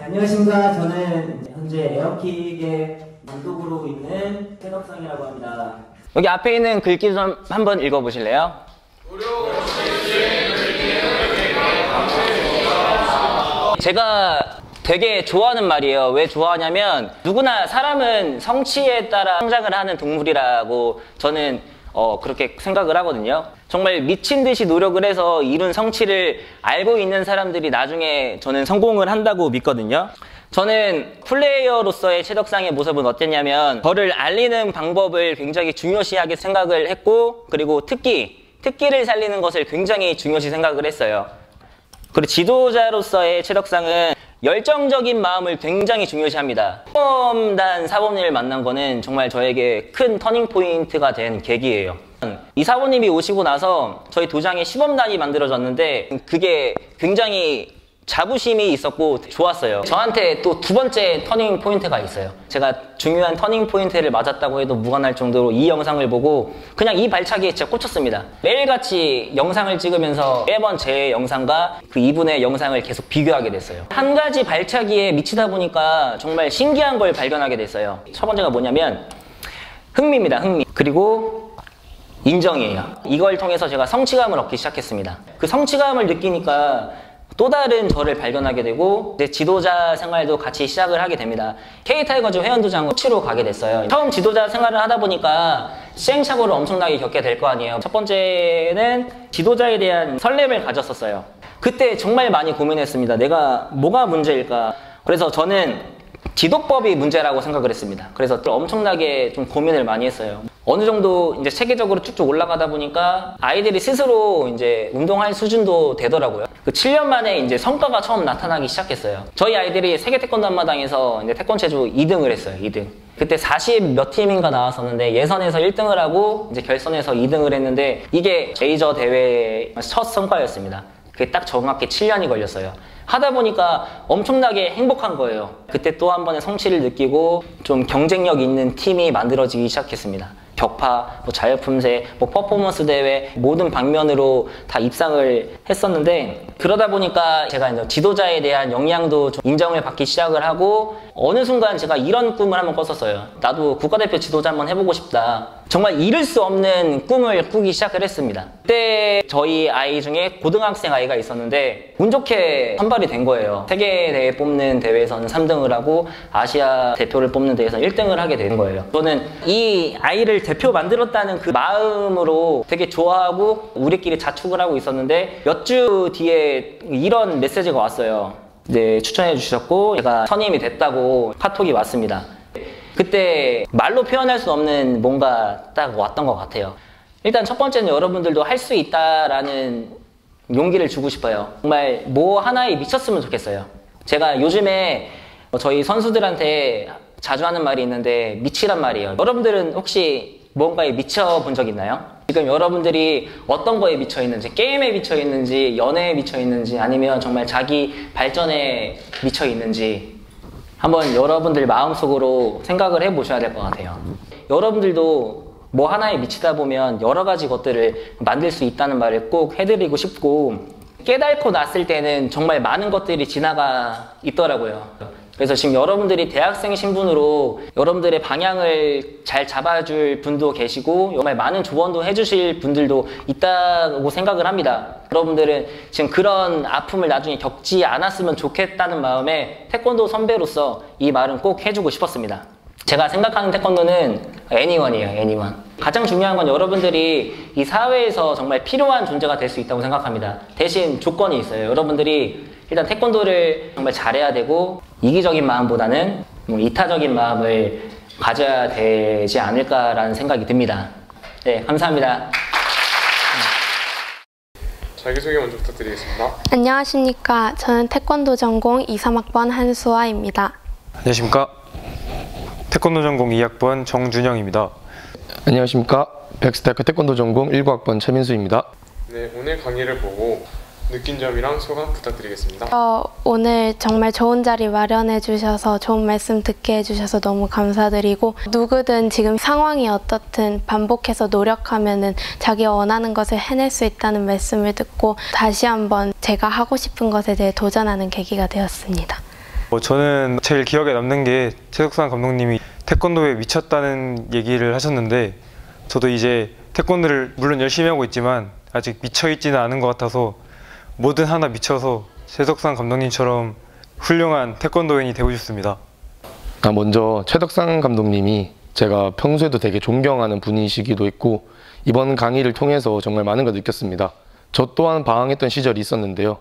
안녕하십니까. 저는 현재 에어킥의 감독으로 있는 최덕상이라고 합니다. 여기 앞에 있는 글귀 좀 한번 읽어보실래요? 제가 되게 좋아하는 말이에요. 왜 좋아하냐면 누구나 사람은 성취에 따라 성장을 하는 동물이라고 저는 그렇게 생각을 하거든요. 정말 미친 듯이 노력을 해서 이룬 성취를 알고 있는 사람들이 나중에 저는 성공을 한다고 믿거든요. 저는 플레이어로서의 최덕상의 모습은 어땠냐면 저를 알리는 방법을 굉장히 중요시하게 생각을 했고, 그리고 특기를 살리는 것을 굉장히 중요시 생각을 했어요. 그리고 지도자로서의 최덕상은 열정적인 마음을 굉장히 중요시합니다. 사범단 사범님을 만난 거는 정말 저에게 큰 터닝포인트가 된 계기예요. 이 사범님이 오시고 나서 저희 도장에 시범단이 만들어졌는데 그게 굉장히 자부심이 있었고 좋았어요. 저한테 또 두 번째 터닝 포인트가 있어요. 제가 중요한 터닝 포인트를 맞았다고 해도 무관할 정도로 이 영상을 보고 그냥 이 발차기에 진짜 꽂혔습니다. 매일같이 영상을 찍으면서 매번 제 영상과 그 이분의 영상을 계속 비교하게 됐어요. 한 가지 발차기에 미치다 보니까 정말 신기한 걸 발견하게 됐어요. 첫 번째가 뭐냐면 흥미입니다. 흥미. 그리고 인정이에요. 이걸 통해서 제가 성취감을 얻기 시작했습니다. 그 성취감을 느끼니까 또 다른 저를 발견하게 되고 이제 지도자 생활도 같이 시작을 하게 됩니다. K타이거즈 회원도장 코치로 가게 됐어요. 처음 지도자 생활을 하다 보니까 시행착오를 엄청나게 겪게 될 거 아니에요. 첫 번째는 지도자에 대한 설렘을 가졌었어요. 그때 정말 많이 고민했습니다. 내가 뭐가 문제일까? 그래서 저는 지도법이 문제라고 생각을 했습니다. 그래서 또 엄청나게 좀 고민을 많이 했어요. 어느 정도 이제 체계적으로 쭉쭉 올라가다 보니까 아이들이 스스로 이제 운동할 수준도 되더라고요. 그 7년 만에 이제 성과가 처음 나타나기 시작했어요. 저희 아이들이 세계 태권도 한마당에서 이제 태권체조 2등을 했어요. 2등. 그때 40 몇 팀인가 나왔었는데 예선에서 1등을 하고 이제 결선에서 2등을 했는데 이게 메이저 대회 첫 성과였습니다. 그게 딱 정확히 7년이 걸렸어요. 하다 보니까 엄청나게 행복한 거예요. 그때 또 한 번의 성취를 느끼고 좀 경쟁력 있는 팀이 만들어지기 시작했습니다. 격파, 자유품새, 퍼포먼스 대회 모든 방면으로 다 입상을 했었는데 그러다 보니까 제가 이제 지도자에 대한 역량도 좀 인정을 받기 시작을 하고 어느 순간 제가 이런 꿈을 한번 꿨었어요. 나도 국가대표 지도자 한번 해보고 싶다. 정말 이룰 수 없는 꿈을 꾸기 시작을 했습니다. 그때 저희 아이 중에 고등학생 아이가 있었는데 운 좋게 선발이 된 거예요. 세계대회 뽑는 대회에서는 3등을 하고 아시아 대표를 뽑는 데에서 1등을 하게 된 거예요. 저는 이 아이를 대표 만들었다는 그 마음으로 되게 좋아하고 우리끼리 자축을 하고 있었는데 몇 주 뒤에 이런 메시지가 왔어요. 이제 추천해 주셨고 제가 선임이 됐다고 카톡이 왔습니다. 그때 말로 표현할 수 없는 뭔가 딱 왔던 것 같아요. 일단 첫 번째는 여러분들도 할 수 있다라는 용기를 주고 싶어요. 정말 뭐 하나에 미쳤으면 좋겠어요. 제가 요즘에 저희 선수들한테 자주 하는 말이 있는데 미치란 말이에요. 여러분들은 혹시 뭔가에 미쳐본 적 있나요? 지금 여러분들이 어떤 거에 미쳐 있는지, 게임에 미쳐 있는지, 연애에 미쳐 있는지, 아니면 정말 자기 발전에 미쳐 있는지 한번 여러분들 마음속으로 생각을 해보셔야 될 것 같아요. 여러분들도 뭐 하나에 미치다 보면 여러 가지 것들을 만들 수 있다는 말을 꼭 해드리고 싶고 깨닫고 났을 때는 정말 많은 것들이 지나가 있더라고요. 그래서 지금 여러분들이 대학생 신분으로 여러분들의 방향을 잘 잡아줄 분도 계시고 정말 많은 조언도 해주실 분들도 있다고 생각을 합니다. 여러분들은 지금 그런 아픔을 나중에 겪지 않았으면 좋겠다는 마음에 태권도 선배로서 이 말은 꼭 해주고 싶었습니다. 제가 생각하는 태권도는 애니원이에요. 애니원. 가장 중요한 건 여러분들이 이 사회에서 정말 필요한 존재가 될 수 있다고 생각합니다. 대신 조건이 있어요. 여러분들이 일단 태권도를 정말 잘해야 되고 이기적인 마음보다는 이타적인 마음을 가져야 되지 않을까라는 생각이 듭니다. 네, 감사합니다. 자기소개 먼저 부탁드리겠습니다. 안녕하십니까. 저는 태권도 전공 2, 3학번 한수아입니다. 안녕하십니까. 태권도 전공 2학번 정준영입니다. 안녕하십니까. 백스테크 태권도 전공 19학번 최민수입니다. 네, 오늘 강의를 보고 느낀 점이랑 소감 부탁드리겠습니다. 오늘 정말 좋은 자리 마련해 주셔서 좋은 말씀 듣게 해주셔서 너무 감사드리고 누구든 지금 상황이 어떻든 반복해서 노력하면은 자기가 원하는 것을 해낼 수 있다는 말씀을 듣고 다시 한번 제가 하고 싶은 것에 대해 도전하는 계기가 되었습니다. 저는 제일 기억에 남는 게 최석상 감독님이 태권도에 미쳤다는 얘기를 하셨는데, 저도 이제 태권도를 물론 열심히 하고 있지만 아직 미쳐있지는 않은 것 같아서 뭐든 하나 미쳐서 최석상 감독님처럼 훌륭한 태권도인이 되고 싶습니다. 먼저 최덕상 감독님이 제가 평소에도 되게 존경하는 분이시기도 했고 이번 강의를 통해서 정말 많은 걸 느꼈습니다. 저 또한 방황했던 시절이 있었는데요.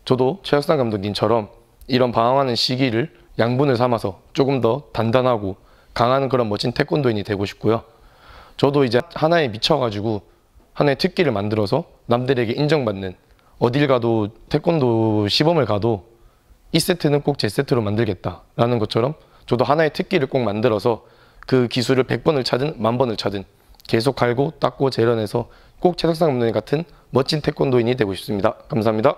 저도 최덕상 감독님처럼 이런 방황하는 시기를 양분을 삼아서 조금 더 단단하고 강한 그런 멋진 태권도인이 되고 싶고요. 저도 이제 하나에 미쳐가지고 하나의 특기를 만들어서 남들에게 인정받는, 어딜 가도 태권도 시범을 가도 이 세트는 꼭 제 세트로 만들겠다라는 것처럼 저도 하나의 특기를 꼭 만들어서 그 기술을 100번을 차든 10,000번을 차든 계속 갈고 닦고 재련해서 꼭 최석상 감독님 같은 멋진 태권도인이 되고 싶습니다. 감사합니다.